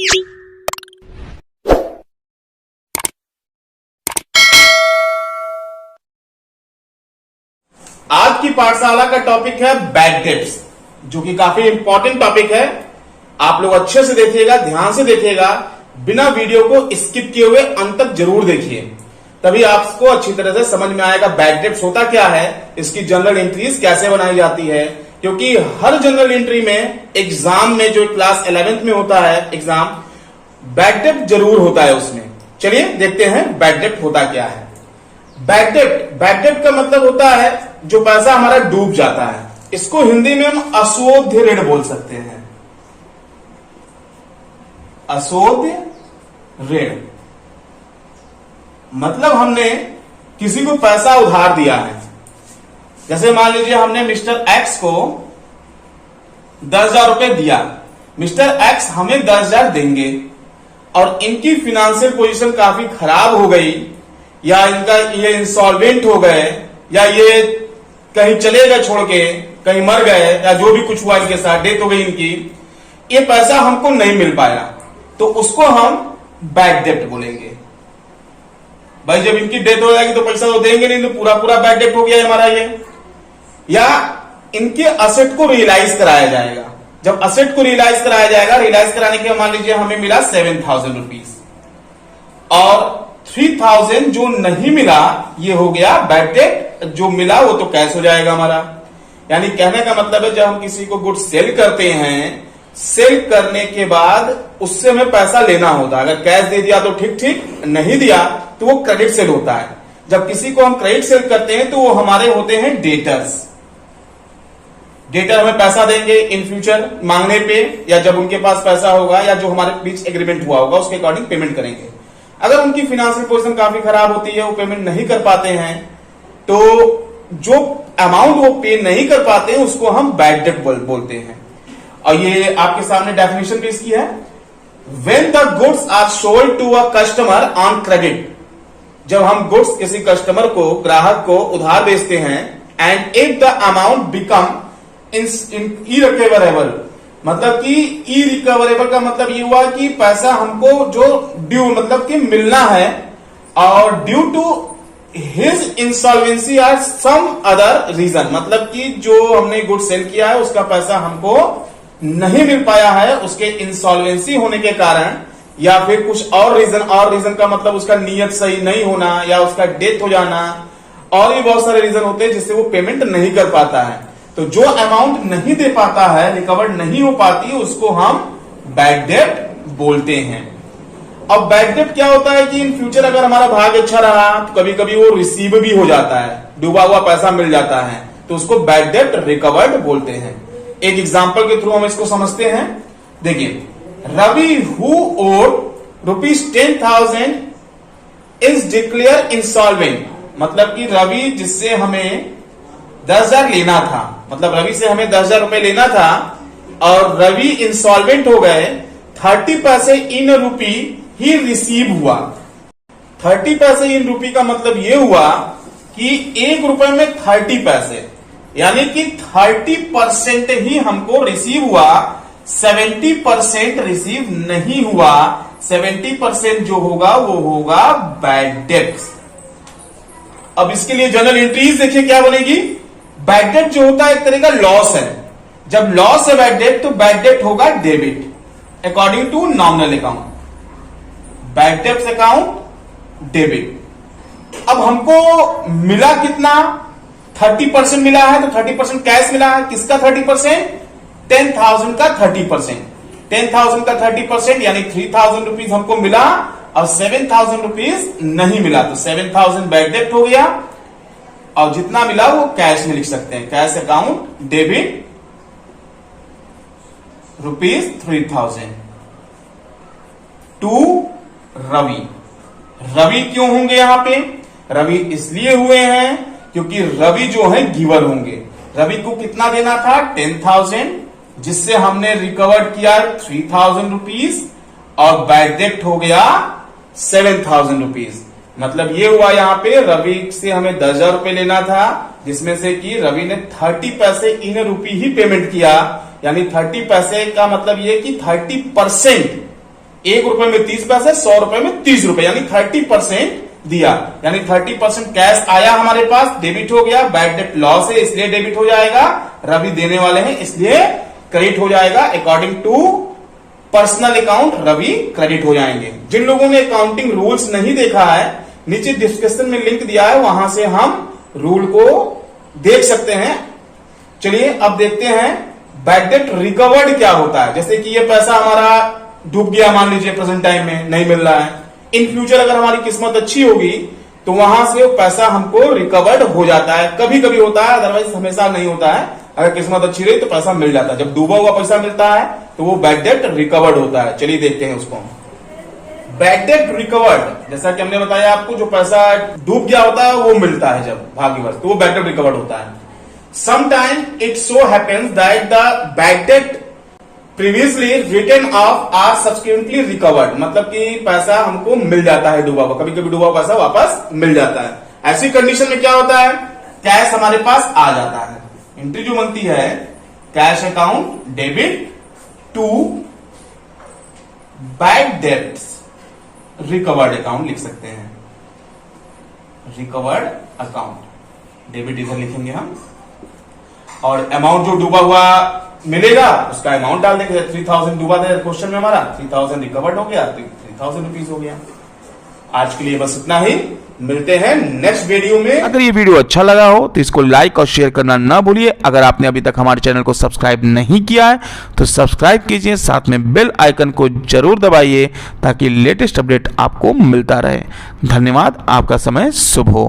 आज की पाठशाला का टॉपिक है बैड डेट्स, जो कि काफी इंपॉर्टेंट टॉपिक है। आप लोग अच्छे से देखिएगा, ध्यान से देखिएगा, बिना वीडियो को स्किप किए हुए अंत तक जरूर देखिए, तभी आपको अच्छी तरह से समझ में आएगा बैड डेट्स होता क्या है, इसकी जनरल एंट्रीज कैसे बनाई जाती है। क्योंकि हर जनरल एंट्री में एग्जाम में जो क्लास 11th में होता है एग्जाम, बैड डेट जरूर होता है उसमें। चलिए देखते हैं बैड डेट होता क्या है। बैड डेट का मतलब होता है जो पैसा हमारा डूब जाता है। इसको हिंदी में हम अशोध्य ऋण बोल सकते हैं। अशोध्य ऋण मतलब हमने किसी को पैसा उधार दिया है। जैसे मान लीजिए हमने मिस्टर एक्स को 10,000 रुपए दिया, मिस्टर एक्स हमें 10,000 देंगे और इनकी फिनेंशियल पोजीशन काफी खराब हो गई, या इनका ये इंसॉल्वेंट हो गए, या ये कहीं चले गए छोड़ के, कहीं मर गए, या जो भी कुछ हुआ इनके साथ, डेथ हो गई इनकी, ये पैसा हमको नहीं मिल पाया, तो उसको हम बैड डेट बोलेंगे। भाई जब इनकी डेथ हो जाएगी तो पैसा तो देंगे नहीं, तो पूरा पूरा बैड डेट हो गया हमारा ये। या इनके असेट को रियलाइज कराया जाएगा। जब असेट को रियलाइज कराया जाएगा, रियलाइज कराने के मान लीजिए हमें मिला 7,000 रुपीज और 3,000 जो नहीं मिला ये हो गया बैड डेट, जो मिला वो तो कैश हो जाएगा हमारा। यानी कहने का मतलब है जब हम किसी को गुड्स सेल करते हैं, सेल करने के बाद उससे हमें पैसा लेना होता है। अगर कैश दे दिया तो ठीक ठीक, नहीं दिया तो वो क्रेडिट सेल होता है। जब किसी को हम क्रेडिट सेल करते हैं तो वो हमारे होते हैं डेटर्स। डेटर हमें पैसा देंगे इन फ्यूचर मांगने पे, या जब उनके पास पैसा होगा या जो हमारे बीच एग्रीमेंट हुआ होगा उसके अकॉर्डिंग पेमेंट करेंगे। अगर उनकी फाइनेंशियल पोजीशन काफी खराब होती है, वो पेमेंट नहीं कर पाते हैं, तो जो अमाउंट वो पे नहीं कर पाते हैं उसको हम बैड डेट बोलते हैं। और ये आपके सामने डेफिनेशन भी इसकी है। When the goods are sold to a customer on credit, जब हम गुड्स किसी कस्टमर को, ग्राहक को उधार बेचते हैं, and if the amount become irrecoverable, मतलब कि इरिकवरेबल का मतलब ये हुआ कि पैसा हमको जो ड्यू मतलब कि मिलना है, और due to his insolvency or some other reason, मतलब कि जो हमने गुड सेल किया है उसका पैसा हमको नहीं मिल पाया है उसके इंसॉल्वेंसी होने के कारण, या फिर कुछ और रीजन का मतलब उसका नियत सही नहीं होना, या उसका डेथ हो जाना, और भी बहुत सारे रीजन होते हैं जिससे वो पेमेंट नहीं कर पाता है। तो जो अमाउंट नहीं दे पाता है, रिकवर्ड नहीं हो पाती, उसको हम बैड डेट बोलते हैं। अब बैड डेट क्या होता है कि इन फ्यूचर अगर हमारा भाग्य अच्छा रहा तो कभी कभी वो रिसीव भी हो जाता है, डूबा हुआ पैसा मिल जाता है, तो उसको बैड डेट रिकवर्ड बोलते हैं। एक एग्जांपल के थ्रू हम इसको समझते हैं। देखिए, Ravi who owed ₹10,000 is declared insolvent, मतलब कि रवि जिससे हमें 10,000 लेना था, मतलब रवि से हमें 10,000 रुपए लेना था और रवि इंसॉल्वेंट हो गए, 30 पैसे इन रूपी ही रिसीव हुआ। 30 पैसे इन रूपी का मतलब ये हुआ कि 1 रुपए में 30 पैसे, यानी कि 30% ही हमको रिसीव हुआ, 70% रिसीव नहीं हुआ। 70% जो होगा वो होगा बैड डेट्स। अब इसके लिए जनरल एंट्रीज देखिए क्या बनेगी। बैड डेट जो होता है एक तरह का लॉस है। जब लॉस है बैड डेट, तो बैड डेट होगा debit according to nominal account. Bad debts account debit. अब हमको मिला कितना, 30% मिला है, तो 30% कैश मिला है। किसका 30%? 10,000 का 30%। 10,000 का 30% यानी 3,000 रुपीज हमको मिला और 7,000 रुपीज नहीं मिला, तो 7,000 बैड डेट हो गया, और जितना मिला वो कैश में लिख सकते हैं। Cash account debit ₹3,000 to Ravi. Ravi क्यों होंगे यहां पे? रवि इसलिए हुए हैं क्योंकि रवि जो है गिवर होंगे। रवि को कितना देना था? 10,000, जिससे हमने रिकवर्ड किया 3,000 रुपीज, और बैड डेट हो गया 7,000 रुपीज। मतलब ये हुआ यहाँ पे रवि से हमें 10,000 रुपए लेना था, जिसमें से कि रवि ने 30 पैसे इन रूपी ही पेमेंट किया, यानी 30 पैसे का मतलब ये कि 30% ₹1 में 30 पैसे, ₹100 में 30 रुपए, यानी 30% दिया, यानी 30% कैश आया हमारे पास, डेबिट हो गया। बैड डेट लॉस है इसलिए डेबिट हो जाएगा, रवि देने वाले हैं इसलिए क्रेडिट हो जाएगा। According to personal account Ravi credit हो जाएंगे। जिन लोगों ने अकाउंटिंग रूल्स नहीं देखा है, नीचे डिस्क्रिप्शन में लिंक दिया है, वहां से हम रूल को देख सकते हैं। चलिए अब देखते हैं बैड डेट रिकवर्ड क्या होता है। जैसे कि ये पैसा हमारा डूब गया, मान लीजिए प्रेजेंट टाइम में नहीं मिल रहा है, इन फ्यूचर अगर हमारी किस्मत अच्छी होगी तो वहां से पैसा हमको रिकवर्ड हो जाता है। कभी कभी होता है, अदरवाइज हमेशा नहीं होता है। अगर किस्मत अच्छी रही तो पैसा मिल जाता है, जब डूबा हुआ पैसा मिलता है तो वो बैड डेट रिकवर्ड होता है। चलिए देखते हैं उसको। बैड डेट रिकवर्ड, जैसा कि हमने बताया आपको, जो पैसा डूब गया होता है वो मिलता है जब भाग्यवश, तो वो बैड डेट रिकवर्ड होता है। Sometime it so happens that the bad debt previously written off are subsequently recovered, मतलब कि पैसा हमको मिल जाता है डूबा हुआ, कभी कभी डूबा हुआ पैसा वापस मिल जाता है। ऐसी कंडीशन में क्या होता है, कैश हमारे पास आ जाता है। एंट्री जो बनती है, cash account debit to bad debts recovered account लिख सकते हैं। रिकवर्ड अकाउंट डेबिट इधर लिखेंगे हम, और अमाउंट जो डूबा हुआ मिलेगा उसका अमाउंट डाल देंगे। 3000 डूबा था क्वेश्चन में हमारा, 3000 रिकवर्ड हो गया, 3000 रुपीज हो गया। आज के लिए बस इतना ही, मिलते हैं नेक्स्ट वीडियो में। अगर ये वीडियो अच्छा लगा हो तो इसको लाइक और शेयर करना ना भूलिए। अगर आपने अभी तक हमारे चैनल को सब्सक्राइब नहीं किया है तो सब्सक्राइब कीजिए, साथ में बेल आइकन को जरूर दबाइए ताकि लेटेस्ट अपडेट आपको मिलता रहे। धन्यवाद, आपका समय शुभ हो।